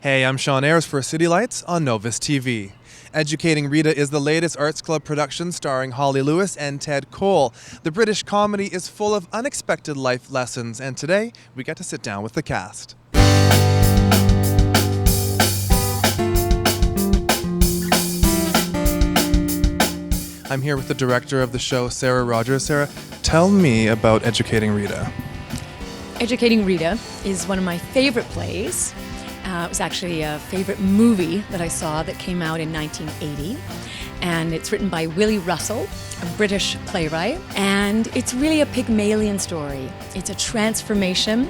Hey, I'm Sean Ayres for City Lights on Novus TV. Educating Rita is the latest Arts Club production starring Holly Lewis and Ted Cole. The British comedy is full of unexpected life lessons, and today we get to sit down with the cast. I'm here with the director of the show, Sarah Rogers. Sarah, tell me about Educating Rita. Educating Rita is one of my favorite plays. It was actually a favorite movie that I saw that came out in 1980. And it's written by Willie Russell, a British playwright. And it's really a Pygmalion story. It's a transformation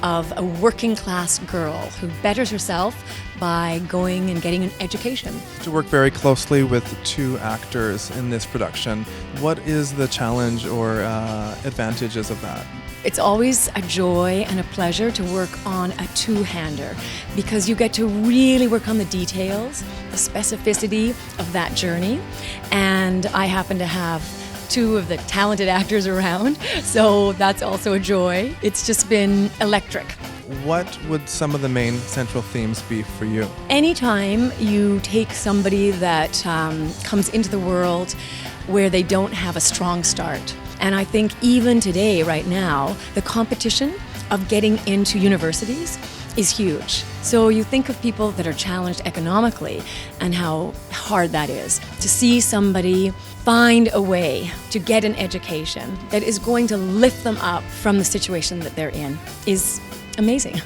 of a working class girl who betters herself by going and getting an education. To work very closely with two actors in this production, what is the challenge or advantages of that? It's always a joy and a pleasure to work on a two-hander because you get to really work on the details, the specificity of that journey. And I happen to have two of the talented actors around, so that's also a joy. It's just been electric. What would some of the main central themes be for you? Anytime you take somebody that comes into the world where they don't have a strong start, and I think even today, right now, the competition of getting into universities is huge. So you think of people that are challenged economically and how hard that is. To see somebody find a way to get an education that is going to lift them up from the situation that they're in is amazing.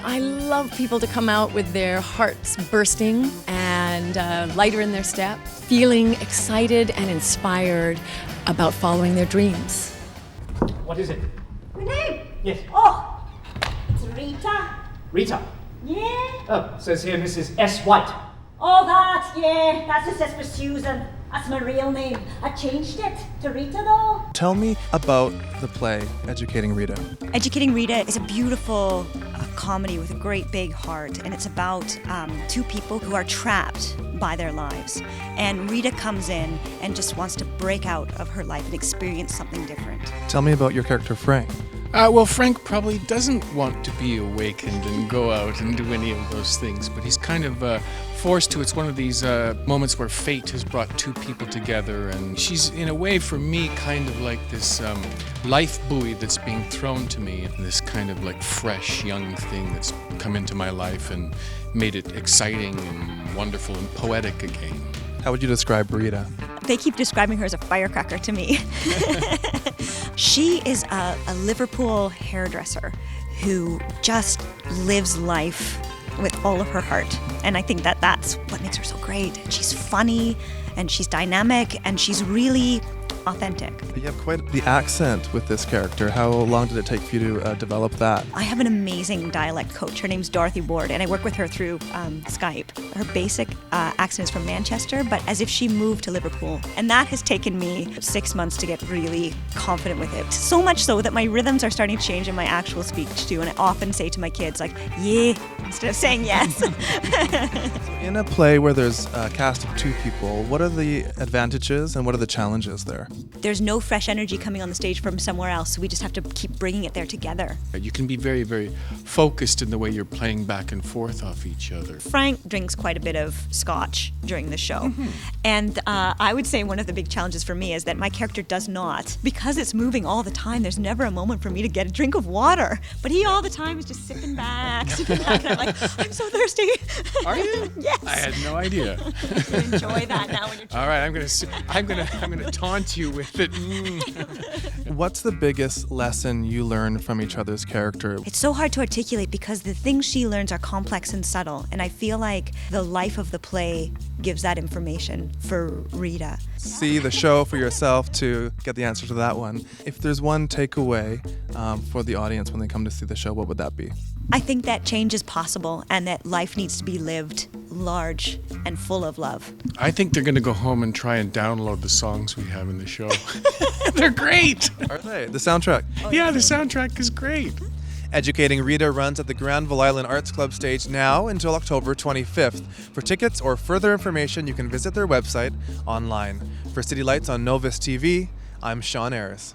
I love people to come out with their hearts bursting and lighter in their step, feeling excited and inspired about following their dreams. What is it? My name? Yes. Oh, it's Rita. Rita. Yeah. Oh, it says here Mrs. S. White. Oh, that's it says for Susan. That's my real name. I changed it to Rita though. Tell me about the play, Educating Rita. Educating Rita is a beautiful comedy with a great big heart, and it's about two people who are trapped by their lives. And Rita comes in and just wants to break out of her life and experience something different. Tell me about your character, Frank. Well, Frank probably doesn't want to be awakened and go out and do any of those things, but he's kind of forced to. It's one of these moments where fate has brought two people together, and she's, in a way, for me, kind of like this life buoy that's being thrown to me, this kind of like fresh, young thing that's come into my life and made it exciting and wonderful and poetic again. How would you describe Rita? They keep describing her as a firecracker to me. She is a Liverpool hairdresser who just lives life with all of her heart. And I think that that's what makes her so great. She's funny and she's dynamic and she's really authentic. You have quite the accent with this character. How long did it take for you to develop that? I have an amazing dialect coach. Her name's Dorothy Ward, and I work with her through Skype. Her basic accent is from Manchester, but as if she moved to Liverpool. And that has taken me 6 months to get really confident with it. So much so that my rhythms are starting to change in my actual speech too, and I often say to my kids, like, yeah, instead of saying yes. In a play where there's a cast of two people, what are the advantages and what are the challenges there? There's no fresh energy coming on the stage from somewhere else, so we just have to keep bringing it there together. You can be very, very focused in the way you're playing back and forth off each other. Frank drinks quite a bit of scotch during the show. And I would say one of the big challenges for me is that my character does not. Because it's moving all the time, there's never a moment for me to get a drink of water. But he all the time is just sipping back. And I'm like, I'm so thirsty. Are you? Yes. I had no idea. Enjoy that now when you're All right, I'm gonna taunt you with it. What's the biggest lesson you learned from each other's character? It's so hard to articulate because the things she learns are complex and subtle, and I feel like the life of the play gives that information for Rita. See the show for yourself to get the answer to that one. If there's one takeaway for the audience when they come to see the show, what would that be? I think that change is possible and that life needs to be lived large and full of love. I think they're gonna go home and try and download the songs we have in the show. They're great. Are they? The soundtrack. Yeah, the soundtrack is great. Educating Rita runs at the Granville Island Arts Club stage now until October 25th. For tickets or further information, you can visit their website online. For City Lights on Novus TV, I'm Sean Ayres.